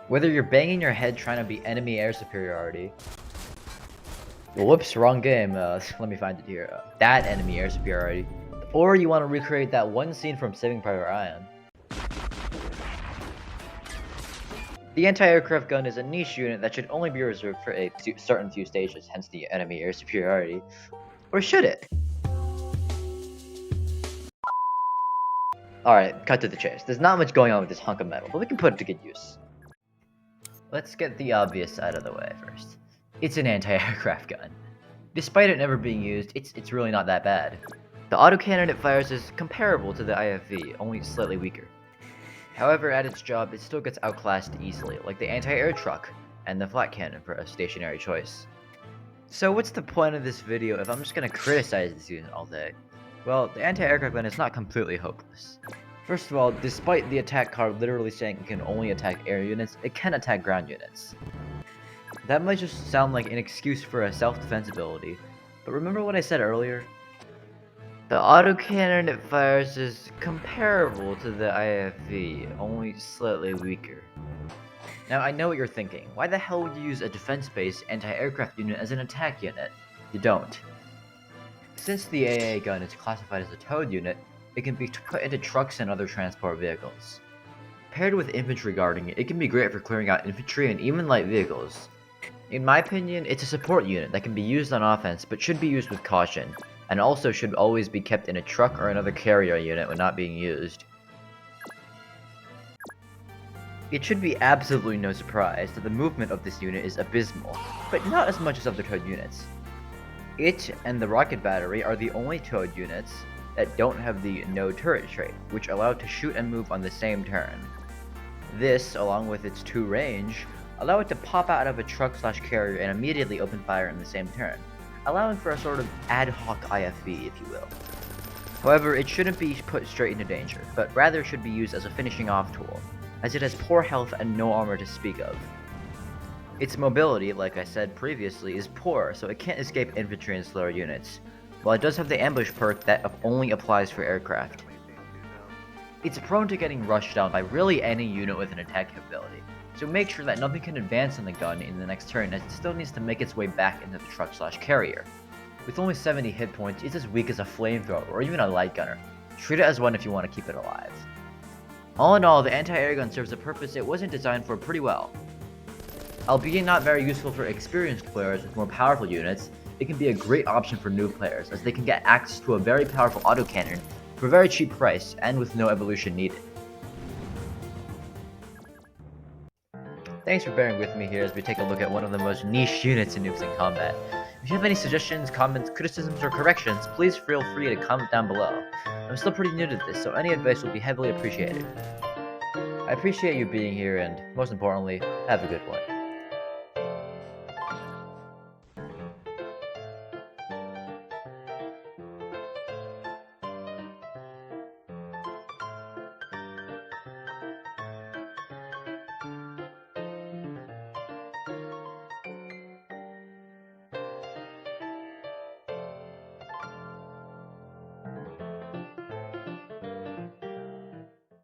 Whether you're banging your head trying to beat enemy air superiority. Whoops, wrong game. Let me find it here. That enemy air superiority. Or you want to recreate that one scene from Saving Private Ryan. The anti-aircraft gun is a niche unit that should only be reserved for a certain few stages, hence the enemy air superiority. Or should it? Alright, cut to the chase. There's not much going on with this hunk of metal, but we can put it to good use. Let's get the obvious out of the way first. It's an anti-aircraft gun. Despite it never being used, it's really not that bad. The autocannon it fires is comparable to the IFV, only slightly weaker. However, at its job, it still gets outclassed easily, like the anti-air truck and the flat cannon for a stationary choice. So what's the point of this video if I'm just gonna criticize this unit all day? Well, the anti-aircraft gun is not completely hopeless. First of all, despite the attack card literally saying it can only attack air units, it can attack ground units. That might just sound like an excuse for a self-defense ability, but remember what I said earlier? The autocannon it fires is comparable to the IFV, only slightly weaker. Now I know what you're thinking, why the hell would you use a defense-based anti-aircraft unit as an attack unit? You don't. Since the AA gun is classified as a towed unit, it can be put into trucks and other transport vehicles. Paired with infantry guarding it can be great for clearing out infantry and even light vehicles. In my opinion, it's a support unit that can be used on offense but should be used with caution, and also should always be kept in a truck or another carrier unit when not being used. It should be absolutely no surprise that the movement of this unit is abysmal, but not as much as other towed units. It and the rocket battery are the only towed units that don't have the no turret trait, which allow it to shoot and move on the same turn. This, along with its 2 range, allow it to pop out of a truck/carrier and immediately open fire in the same turn, allowing for a sort of ad hoc IFV, if you will. However, it shouldn't be put straight into danger, but rather should be used as a finishing off tool, as it has poor health and no armor to speak of. Its mobility, like I said previously, is poor, so it can't escape infantry and slower units, while it does have the ambush perk that only applies for aircraft. It's prone to getting rushed down by really any unit with an attack capability, so make sure that nothing can advance on the gun in the next turn as it still needs to make its way back into the truck/carrier. With only 70 hit points, it's as weak as a flamethrower or even a light gunner. Treat it as one if you want to keep it alive. All in all, the anti-air gun serves a purpose it wasn't designed for pretty well. Albeit not very useful for experienced players with more powerful units, it can be a great option for new players as they can get access to a very powerful autocannon for a very cheap price and with no evolution needed. Thanks for bearing with me here as we take a look at one of the most niche units in Noobs in Combat. If you have any suggestions, comments, criticisms, or corrections, please feel free to comment down below. I'm still pretty new to this, so any advice will be heavily appreciated. I appreciate you being here and, most importantly, have a good one.